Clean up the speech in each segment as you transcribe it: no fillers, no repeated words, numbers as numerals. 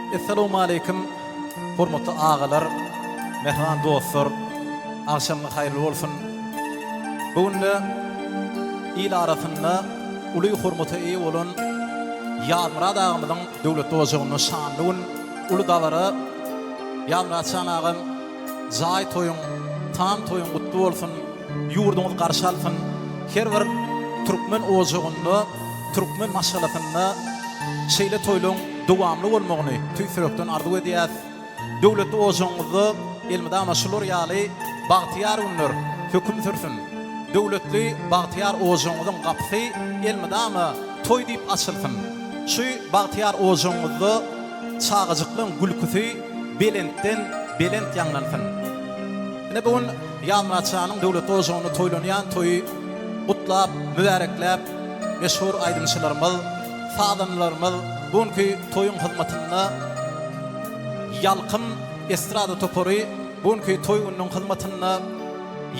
Assalamu alaykum. Hormatly ağalar, mehman dostlar. Akşamlar hayırlı bolsun. Bugünde il arasında uly hormaty iyi bolan Ýalmyrad ağamyzyň döwlet ojagynyň şanly uly dawara Ýalmyrad şanagym jaý toýuň, tam toýuň gutly bolsun. Ýurduňyz garşy alsyn. Her bir türkmen ojagyny, türkmen maşgalatyny şeýle toýlaň dowamly bolmagyny tüýsürekden arzu edýär. Döwlet ojagyňyzy elmida maşgullar ýaly bagtyar günler höküm sürsin. Döwletli bagtyar ojagynyň gapsy elmidama toý diýip açylsyn. Şu bagtyar ojagyňyzy çağıjyklaryň gülküsi belentden belent ýanglansyn. Ine bugün Ýalmyrad şanyň döwlet ojagyny toýlanýan toýy gutlap, mübareklep, meşhur aýdymçylarymyz, fadanlarymyz bugünkü toýuň hyzmatyna Ýalkym estrada topory bugünkü toý gününiň hyzmatyna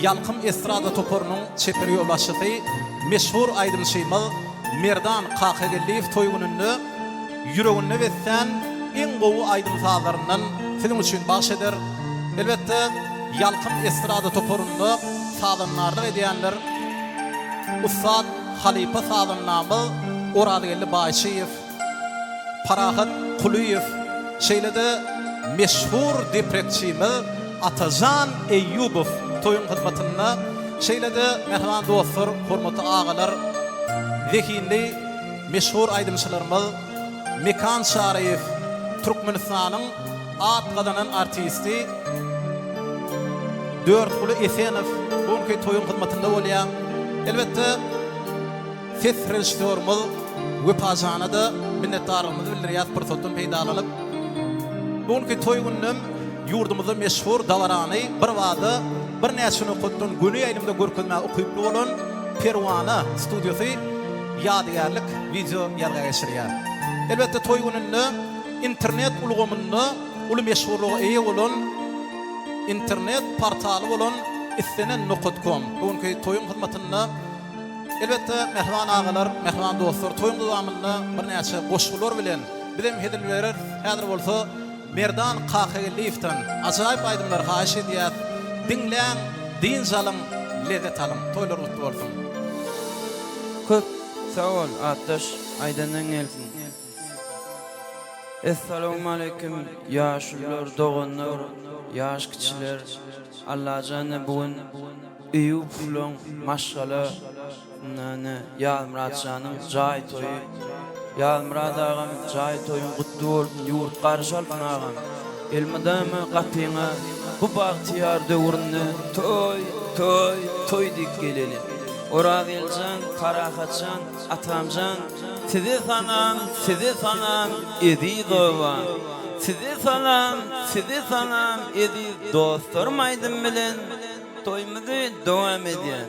Ýalkym estrada toporunyň çeperi ýolbaşçysy meşhur aýdymçymyz Merdan Kakageliýew toý gününi ýüregine wetsen en gowy aýdymçylaryndan sizin üçin baş eder. Elbetde Ýalkym estrada toporuny fadanlarlyk edýänler Ustad Halipa Sadannamy Oradygelli Baýşeýew, Parahat Kuliýew, şeýlede meşhur deprekçimiz Atajan Eýubow toýuň hyzmatyna, şeýlede mehman dostlar, hormatly ağalar, zekinli meşhur aýdymçylarymyz Mekan Şaryef, Türkmenistanyň at gadanan artisti Dörtguly Esenow bugünkü toýuň hyzmatynda bolýar. Elbetde ses rejissörimiz Wepajana da minnetdarlygymyzy bildirýär pursatdan peýdalanyp. Bugünkü toý gününim ýurdumyzyň meşhur dawarany bir wada bir näçe nokatdan göni ýelimde görkezme okyply bolan Perwana studiosy ýadygarlyk video ýarga geçirýär. Elbetde toý gününi internet ulgamyny uly meşhurlygy eýe bolan internet portaly bolan istenen.com bugünkü toýuň hyzmatyna elbetde mehman ağalar, mehman dostlar toýuň dowamyny bir näçe goşgular bilen bizim hedil berer. Häzir bolsa Merdan Kakageliýewden ajaýyp aýdymlar haýyş edýär. Dinleň, din zalyň, lezzet alyň. Toýlar gutly bolsun. Köp sağ ol ataş aýdanyň gelsin. Assalamu alaykum ýaşlar, doganlar, ýaş kiçiler. Allah jany bugün Eýup ulan maşgala nana Ýalmyrad şanyň jaý toýy. Ýalmyrad agam jaý toýuň gutly bolsun, ýurt garşy alpyn agam. Elmidama gapyňa bu bagtyar döwründe toý diýip geleli. Oradyeljan, Parahatjan, Atamjan, sizi sanam, edi dowa. Sizi sanam, edi dostlarym aýdym bilen toýmuzy dowam edýär.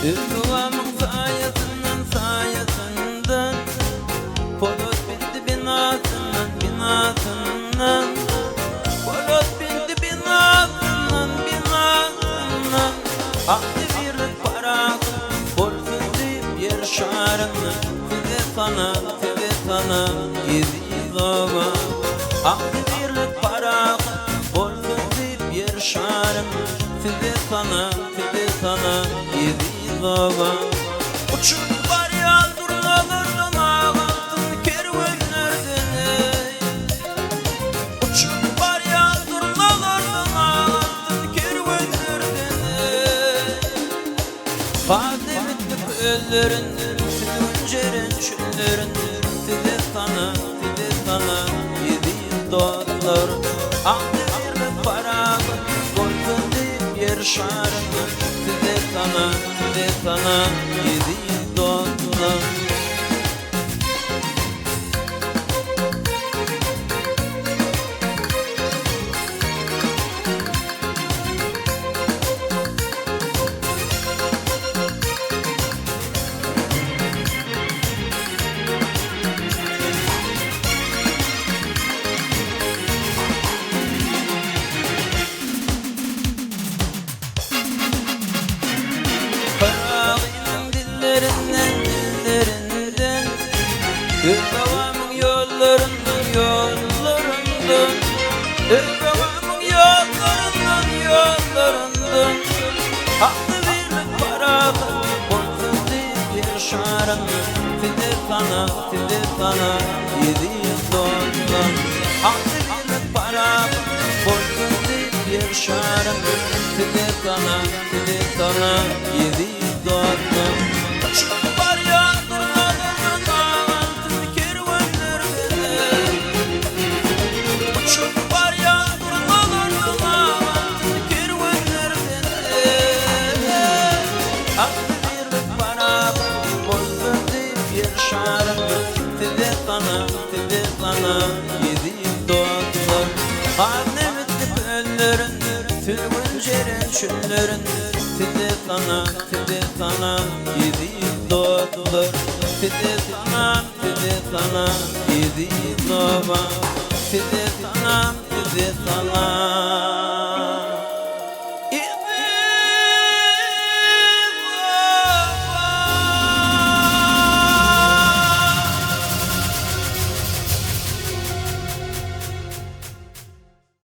Duamın sayasından Polat bildi binasından Polat bildi binasından Aklı birlik parak Bolsun deyip yer şarını Size sana Yedi zava Aklı birlik parak Bolsun deyip yer şarını Size sana Yedi zava Uçup var yağdurlardan ağattın kervanlerden Uçup var yağdurlardan ağattın kervanlerden Fadem ettik öllerin Süncerin çüllerin Size sana Yedi dostlar Aklı birlik parak Golden deyip yer şarını Size sana yedi dostlar yollarından Ömrümün yollarından yollarından Haklı birlik paralı Boysun deyip yaşarım Tide kana yedi yıldondan Haklı birlik paralı Boysun deyip yaşarım Tide kana yedi yıldondan Taşım var yandırmadan Altın kervanlar benim Taşım var yandırmadan Altın kervanlar benim Haklı birlik paralı Boysun deyip yaşarım Tide kana yedi yıldondan Annem etip önlerin Tülgüncerin şüllerin Tide kana yedi yıldonlar Tide kana yedi yıldonlar Tide kana